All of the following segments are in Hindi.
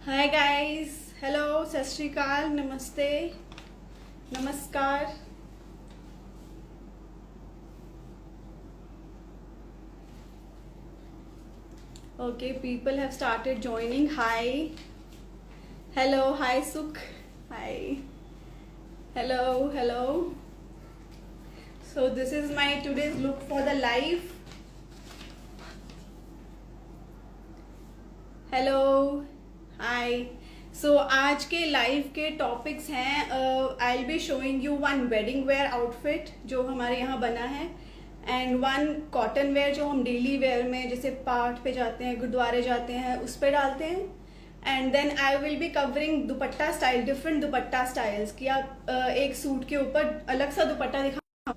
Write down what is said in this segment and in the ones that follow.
हाय गाइस, हेलो, सत श्री अकाल, नमस्ते, नमस्कार। Okay, people have started joining. Hi, hello, hi Sukh, hi, hello, hello. So this is my today's look for the live. Hello, hi. So आज के लाइव के टॉपिक्स हैं. I will be showing you one wedding wear outfit जो हमारे यहाँ बना है, एंड वन कॉटन वेयर जो हम डेली वेयर में जैसे पाठ पे जाते हैं, गुरुद्वारे जाते हैं, उस पर डालते हैं. And then I will be covering dupatta style, different dupatta styles कि आप एक सूट के ऊपर अलग सा दुपट्टा दिखा,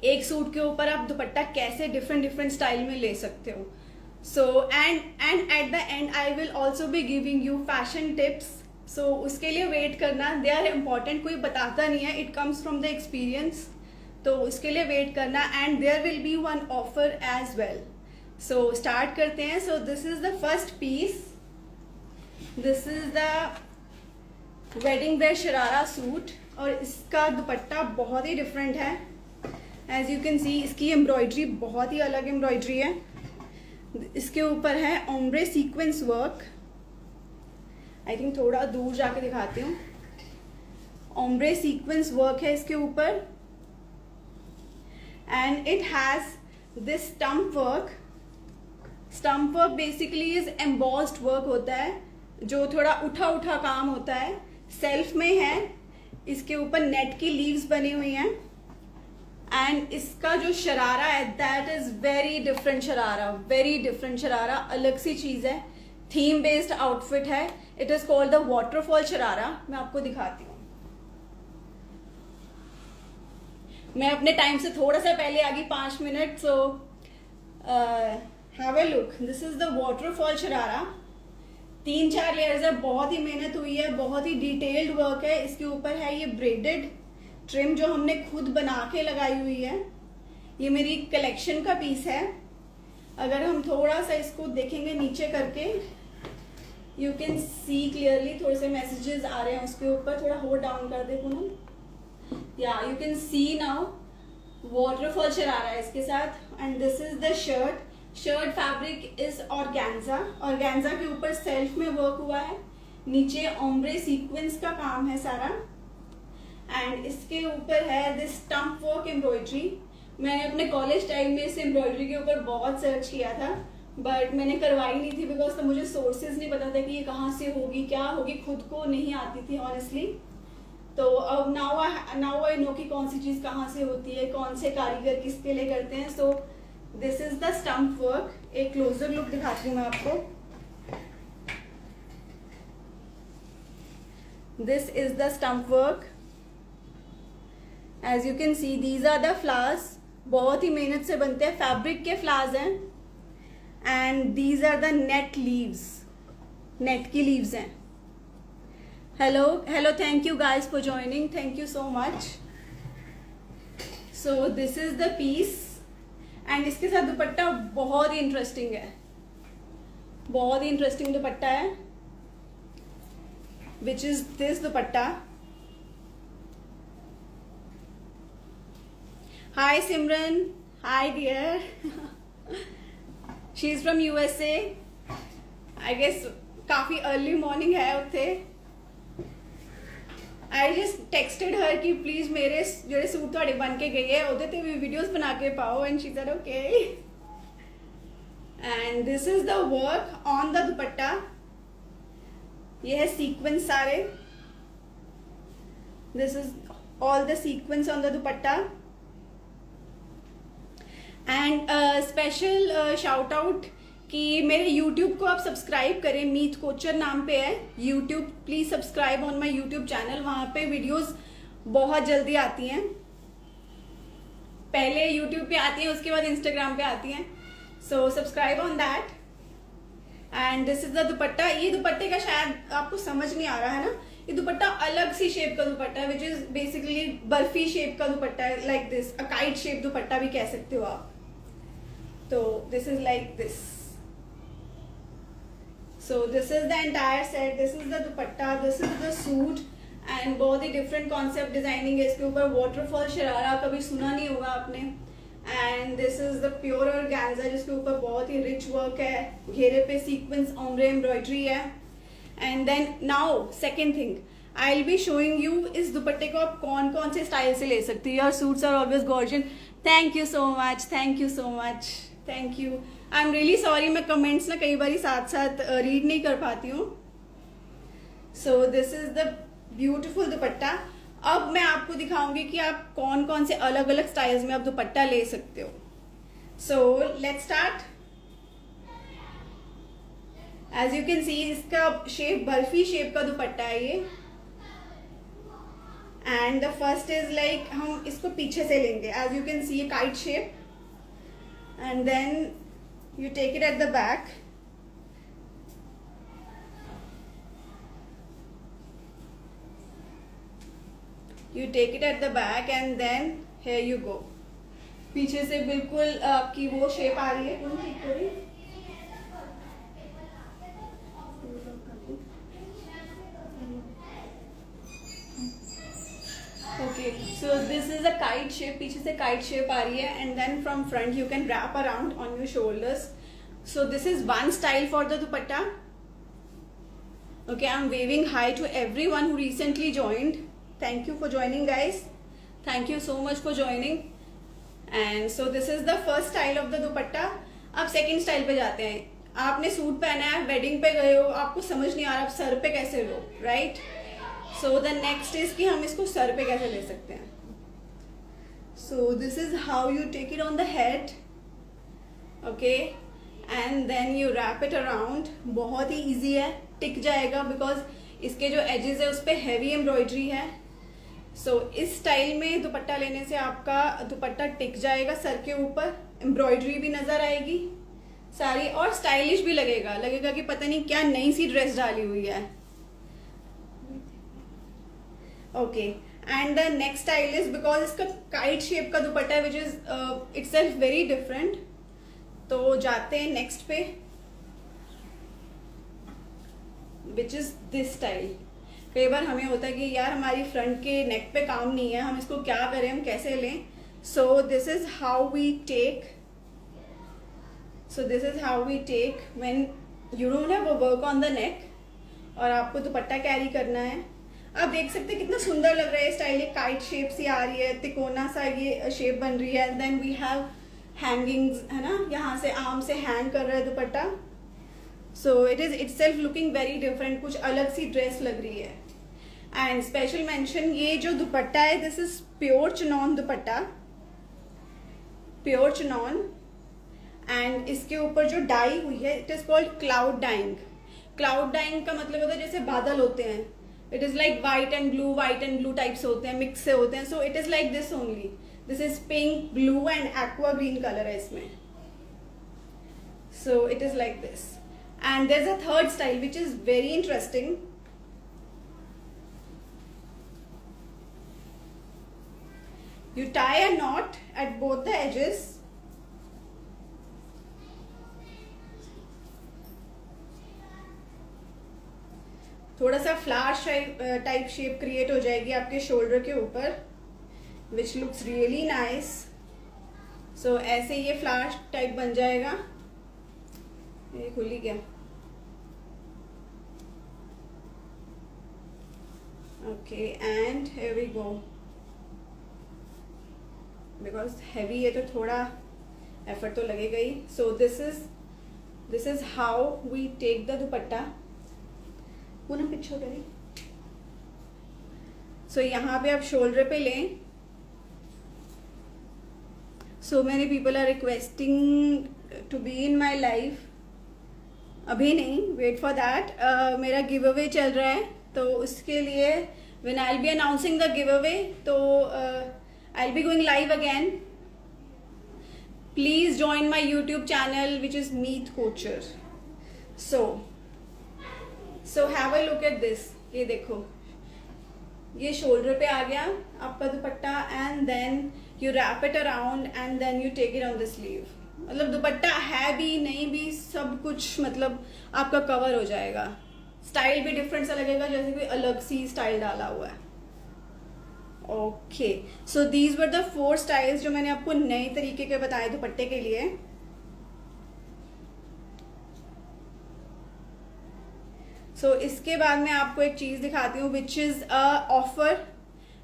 एक सूट के ऊपर आप दुपट्टा कैसे डिफरेंट डिफरेंट स्टाइल में ले सकते हो. So and at the end I will also be giving you fashion tips. So उसके लिए वेट करना, they are important. कोई बताता नहीं है, it comes from the experience. तो उसके लिए वेट करना, and there will be one offer as well. So start करते हैं. So this is the first piece. This is the wedding wear sharara suit, और इसका दुपट्टा बहुत ही डिफरेंट है. As you can see, इसकी एम्ब्रॉयडरी बहुत ही अलग एम्ब्रॉयडरी है. इसके ऊपर है ombre sequence work. I think थोड़ा दूर जाके दिखाती हूँ. ओम्ब्रे सीक्वेंस वर्क है इसके ऊपर, and it has this stump work. Stump work basically is embossed work होता है, जो थोड़ा उठा उठा काम होता है. सेल्फ में है, इसके ऊपर नेट की लीव्स बनी हुई हैं. एंड इसका जो शरारा है that is very different sharara, very different sharara, अलग सी चीज है. थीम बेस्ड आउटफिट है. It is called the waterfall sharara. मैं आपको दिखाती हूँ. मैं अपने टाइम से थोड़ा सा पहले आ गई, 5 minute. So have a look. This is the waterfall sharara. 3-4 layers है, बहुत ही मेहनत हुई है, बहुत ही डिटेल्ड वर्क है. इसके ऊपर है ये ब्रेडेड ट्रिम जो हमने खुद बना के लगाई हुई है. ये मेरी कलेक्शन का पीस है. अगर हम थोड़ा सा इसको देखेंगे नीचे करके, यू कैन सी क्लियरली. थोड़े से मैसेजेस आ रहे हैं उसके ऊपर, थोड़ा होल्ड डाउन कर दे पूनम. या you can C now waterfall sharara है इसके साथ. And this is the shirt. Shirt fabric is organza. Organza के ऊपर सेल्फ में वर्क हुआ है, नीचे ओम्ब्रे सीक्वेंस का काम है सारा. एंड इसके ऊपर है दिस स्टम्प वर्क एम्ब्रॉयडरी. मैंने अपने कॉलेज टाइम में इस एम्ब्रॉयडरी के ऊपर बहुत सर्च किया था, बट मैंने करवाई नहीं थी बिकॉज तो मुझे सोर्सेज नहीं पता था कि ये कहाँ से होगी, क्या होगी, खुद को नहीं आती थी ऑनेस्टली. तो अब नाउ आई नो कि कौन सी चीज़ कहाँ से होती है, कौन से कारीगर किसके लिए करते हैं. So this is the stump work. एक क्लोजर लुक दिखाती हूँ मैं आपको. This is the stump work. As you can see these are the flowers. बहुत ही मेहनत से बनते हैं, फैब्रिक के फ्लावर्स हैं. And these are the net leaves, net की लीव्स हैं. Hello hello, thank you guys for joining, thank you so much. So this is the piece. And इसके साथ दुपट्टा बहुत ही इंटरेस्टिंग है, बहुत ही इंटरेस्टिंग दुपट्टा है, which is this dupatta. Hi Simran, hi dear. She's from USA. I guess काफी अर्ली मॉर्निंग है उत्थे. I just texted her कि प्लीज मेरे ਜਿਹੜੇ सूट ਤੁਹਾਡੇ बन के गए है ਉਹਦੇ ਤੇ भी वीडियोस बना के पाओ, and she said okay. And this is the work on the दुपट्टा. ये है सीक्वेंस सारे. This is all the sequence on the dupatta. And special shout out कि मेरे YouTube को आप सब्सक्राइब करें. मीत कोचर नाम पे है YouTube. Please subscribe on my YouTube channel. वहाँ पे वीडियोस बहुत जल्दी आती हैं. पहले YouTube पे आती हैं, उसके बाद Instagram पे आती हैं. So subscribe on that. And this is the दुपट्टा. ये दुपट्टे का शायद आपको समझ नहीं आ रहा है ना, ये दुपट्टा अलग सी शेप का दुपट्टा है, which is basically barfi shape का दुपट्टा है, like this. A kite shape दुपट्टा भी कह सकते हो आप. तो this is like this. So this is the entire set, this is the dupatta, this is the suit and बहुत ही डिफरेंट कॉन्सेप्ट डिजाइनिंग है इसके ऊपर. वाटरफॉल शरारा कभी सुना नहीं होगा आपने. And this is the pure organza जिसके ऊपर बहुत ही रिच वर्क है, घेरे पे सीक्वेंस ओम्ब्रे एम्ब्रॉयडरी है. And then now second thing I will be showing you, इस दुपट्टे को आप कौन कौन से स्टाइल से ले सकती हो. Your suits are always gorgeous. Thank you so much, thank you so much, thank you. I am really sorry, मैं कमेंट्स ना कई बार साथ साथ रीड नहीं कर पाती हूँ. सो दिस इज द ब्यूटिफुल दुपट्टा. अब मैं आपको दिखाऊंगी कि आप कौन कौन से अलग अलग स्टाइल्स में आप दुपट्टा ले सकते हो. So let's start. As you can see इसका शेप बर्फी शेप का दुपट्टा है ये. And the first is like हम इसको पीछे से लेंगे. एज यू कैन सी ये kite shape. And then you take it at the back. You take it at the back and then here you go. पीछे से बिल्कुल आपकी वो शेप आ रही है. कौन ठीक करी? Okay, so this is a kite shape. पीछे से kite shape आ रही है and then from front you can wrap around on your shoulders. So this is one style for the dupatta. Okay, I'm waving hi to everyone who recently joined. Thank you for joining, guys. Thank you so much for joining. And so this is the first style of the dupatta. अब second style पे जाते हैं. आपने सूट पहना है, वेडिंग पे गए हो, आपको समझ नहीं आ रहा आप सर पे कैसे लो, right? So the next is कि हम इसको सर पे कैसे ले सकते हैं. So this is how you take it on the head. Okay, and then you wrap it around. बहुत ही इजी है, टिक जाएगा बिकॉज इसके जो एजेस है उस पर हैवी एम्ब्रॉयडरी है. सो इस स्टाइल में दुपट्टा लेने से आपका दुपट्टा टिक जाएगा सर के ऊपर. एम्ब्रॉयडरी भी नजर आएगी सारी और स्टाइलिश भी लगेगा. लगेगा कि पता नहीं क्या नई सी ड्रेस डाली हुई है. Okay, and the next style is because इसका काइट शेप का दुपट्टा है which is itself very different. तो जाते हैं नेक्स्ट पे विच इज दिस स्टाइल. कई बार हमें होता है कि यार हमारी फ्रंट के नेक पे काम नहीं है, हम इसको क्या करें, हम कैसे लें. So this is how we take. So this is how we take when you don't have a work on the neck और आपको दुपट्टा कैरी करना है. आप देख सकते हैं कितना सुंदर लग रहा है स्टाइल. ये काइट शेप सी आ रही है, तिकोना सा ये शेप बन रही है. देन वी हैव हैंगिंग्स, है ना, यहाँ से आर्म से हैंग कर रहा है दुपट्टा. So it is itself looking very different. कुछ अलग सी ड्रेस लग रही है. एंड स्पेशल मेंशन, ये जो दुपट्टा है this is pure chiffon dupatta, pure chiffon. And इसके ऊपर जो डाई हुई है it is called cloud dyeing. Cloud dyeing का मतलब होता है जैसे बादल होते हैं. It is like white and blue types होते हैं, मिक्स से होते हैं. So it is like this only. This is pink, blue and aqua green colour है इसमें. सो इट इज लाइक दिस. And there is a third style which is very interesting. You tie a knot at both the edges. थोड़ा सा फ्लावर टाइप शेप क्रिएट हो जाएगी आपके शोल्डर के ऊपर which looks really nice. So ऐसे ये फ्लावर टाइप बन जाएगा. ये खुली क्या? Okay, and here we go. Because heavy है तो थोड़ा एफर्ट तो लगेगा ही. So this is how we take the dupatta. पूरा पिक्चर करें. सो यहाँ पे आप शोल्डर पे लें. So many people are requesting to be in my life. अभी नहीं, वेट फॉर दैट. मेरा गिव अवे चल रहा है तो उसके लिए when I will be announcing the giveaway तो I'll be going live again. Please join my YouTube channel which is Meet Coacher. So have a look at this. ये देखो, ये शोल्डर पे आ गया आपका dupatta. And then you wrap it around and then you take it on the sleeve. मतलब दुपट्टा है भी नहीं भी सब कुछ मतलब आपका कवर हो जाएगा। स्टाइल भी डिफरेंट सा लगेगा, जैसे कोई अलग सी स्टाइल डाला हुआ है। Okay, so these were the 4 styles जो मैंने आपको नए तरीके के बताए दुपट्टे के लिए। सो इसके बाद मैं आपको एक चीज दिखाती हूँ विच इज अ ऑफर।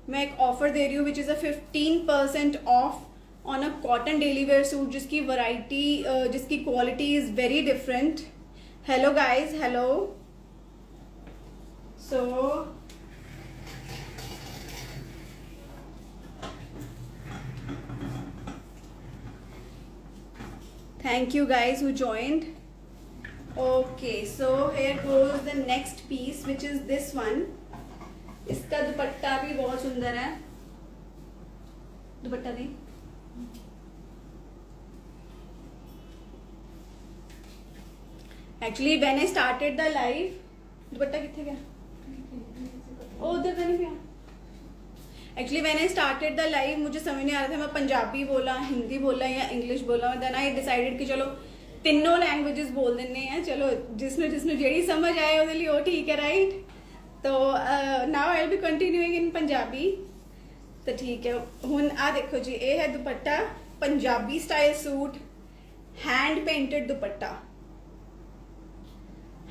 मैं एक ऑफर दे रही हूँ which is a 15% of on a cotton daily wear suit, जिसकी वैरायटी जिसकी quality is very different. Hello guys, hello. So thank you guys who joined. Okay, so here goes the next piece which is this one. इसका दुपट्टा भी बहुत सुंदर है। दुपट्टा दी actually when I started the live, dupatta कितने गया? ओ उधर नहीं गया। Actually when I started the live मुझे समझ नहीं आ रहा था मैं पंजाबी बोला, हिंदी बोला या इंग्लिश बोला। देन आई डिसाइडेड कि चलो तीनों लैंग्वेजेस बोल देने हैं, चलो जिसने जिसने जेड़ी समझ आए ਉਹਦੇ ਲਈ ਉਹ ठीक है, राइट। तो now I will be continuing इन पंजाबी। तो ठीक है, हुन आ देखो जी, ये है दुपट्टा, Punjabi style suit, hand painted दुपट्टा।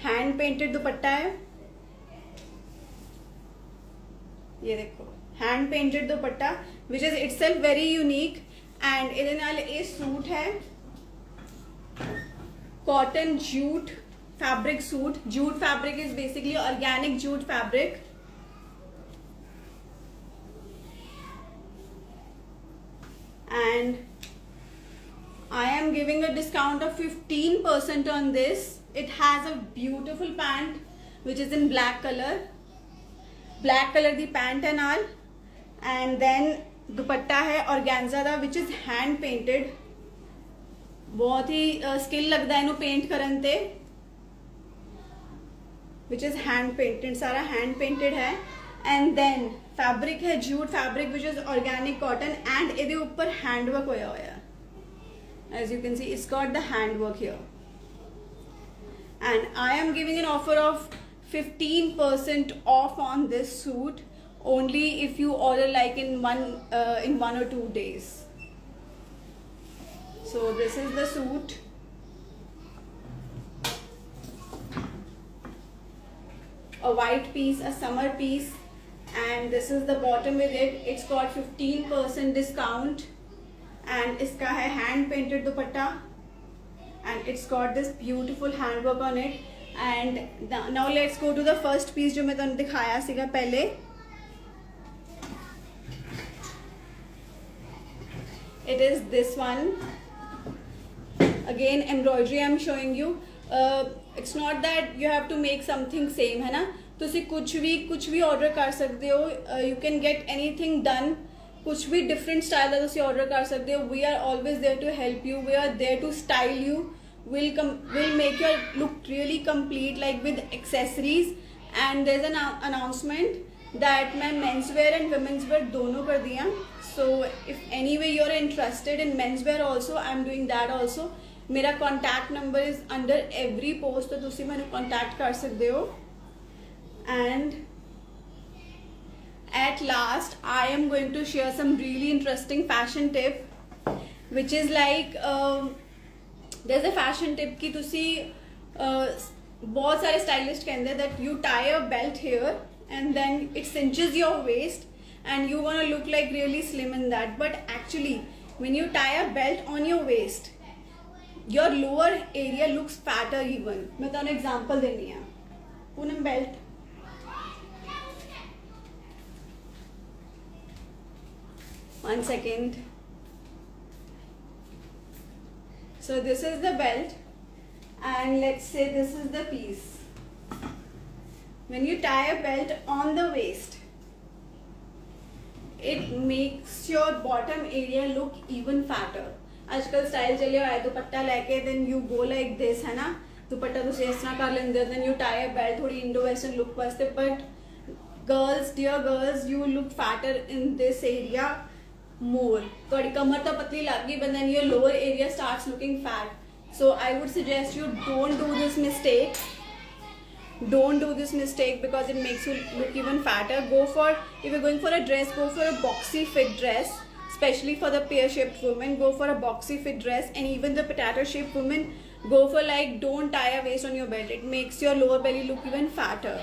हैंड पेंटेड दुपट्टा है, ये देखो hand painted dupatta which is itself very unique. And ਇਹਦੇ ਨਾਲ ਇਹ सूट है cotton jute fabric suit. Jute fabric is basically organic jute fabric. And I am giving a discount of 15% on this. It has a beautiful pant which is in black color. Black color the pant and all. And then दुपट्टा है ऑर्गेन्जा दा विच इज हैंड पेंटेड। बहुत ही स्किल लगता है इनू पेंट करन ते, विच इज हैंड पेंटेड, सारा हैंड पेंटेड है। एंड देन फैब्रिक है jute fabric which is organic cotton. And ਇਹਦੇ ਉੱਪਰ हैंड वर्क होया होया, as you can see it's got the hand work here. And I am giving an offer of 15% off on this suit only if you order like in one or 2 days. So this is the suit. A white piece, a summer piece, and this is the bottom with it. It's got 15% discount, and iska hai hand painted dupatta, and it's got this beautiful handwork on it. And now let's go to the first piece जो मैं तुहानू दिखाया सीगा पहले। It is this one. Again embroidery I'm showing you. It's not that you have to make something same, है ना। तुसी कुछ भी ऑर्डर कर सकते हो। You can get anything done. कुछ भी डिफरेंट स्टाइल का तुसी ऑर्डर कर सकते हो। We are always there to help you. We are there to style you. We'll make your look really complete, like with accessories. And there's an announcement that मैं men's wear and women's wear दोनों कर दिया। So if anyway you're interested in men's wear also, I'm doing that also. मेरा contact number is under every post, तो तुसी मैंने contact कर सकते हो। And at last I am going to share some really interesting fashion tip, which is like there's a fashion tip कि तुसी बहुत सारे स्टाइलिस्ट कहते हैं that you tie a belt here and then it cinches your waist and you want to look like really slim in that. But actually when you tie a belt on your waist, your lower area looks fatter even. मैं तो एग्जांपल देनी है। Poonam belt, one second. So this is the belt, and let's say this is the piece. When you tie a belt on the waist, it makes your bottom area look even fatter. आजकल स्टाइल चले हुआ है दुपट्टा लेके then you go like this, है ना। दुपट्टा तुसी इस तरह कर लेंदे हो, then you tie a belt थोड़ी इंडो वेस्टर्न लुक वास्ते। But girls, dear girls, you look fatter in this area more. थोड़ी कमर तो पतली लगी, but then your lower area starts looking fat. So I would suggest you don't do this mistake. Don't do this mistake because it makes you look even fatter. Go for, if you're going for a dress, go for a boxy fit dress. Especially for the pear-shaped women, go for a boxy fit dress, and even the potato-shaped women, go for like, don't tie a waist on your belt. It makes your lower belly look even fatter.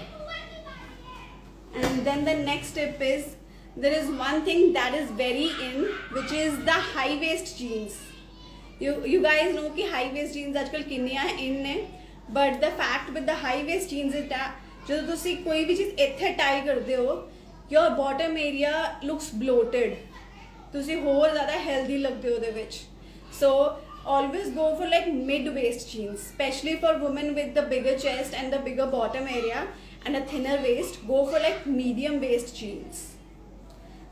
And then the next tip is, there is one thing that is very in, which is the high waist jeans. You guys know कि high waist jeans आजकल किन्नियां in ने, but the fact with the high waist jeans is that ਜਦੋਂ ਤੁਸੀਂ ਕੋਈ ਵੀ ਚੀਜ਼ ਇੱਥੇ ਟਾਈ ਕਰਦੇ ਹੋ, your bottom area looks bloated. ਤੁਸੀਂ ਹੋਰ ਜ਼ਿਆਦਾ healthy ਲੱਗਦੇ ਹੋ ਉਹਦੇ ਵਿੱਚ. So always go for like mid waist jeans, especially for women with the bigger chest and the bigger bottom area and a thinner waist. Go for like medium waist jeans.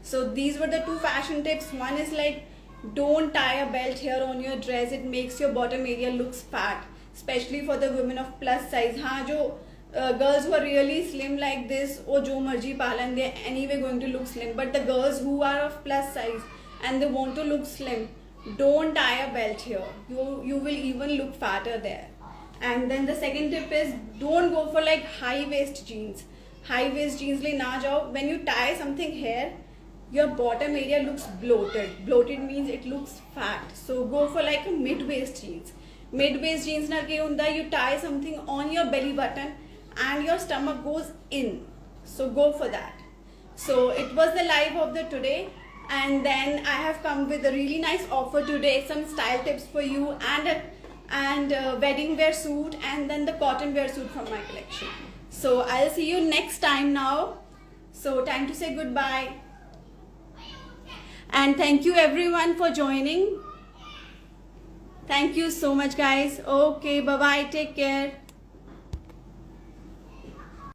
So these were the two fashion tips. One is like, don't tie a belt here on your dress. It makes your bottom area looks fat, especially for the women of plus size. हाँ जो girls who are really slim like this, वो जो मर्जी पालन, they anyway going to look slim. But the girls who are of plus size and they want to look slim, don't tie a belt here. You will even look fatter there. And then the second tip is, don't go for like high waist jeans. High waist jeans ले ना जाओ. When you tie something here, your bottom area looks bloated. Bloated means it looks fat. So go for like a mid waist jeans. Mid waist jeans ना क्या होता है, you tie something on your belly button and your stomach goes in. So go for that. So it was the live of the today, and then I have come with a really nice offer today, some style tips for you, and a wedding wear suit, and then the cotton wear suit from my collection. So I'll see you next time now. So time to say goodbye, and thank you everyone for joining. Thank you so much guys. Okay, bye bye, take care.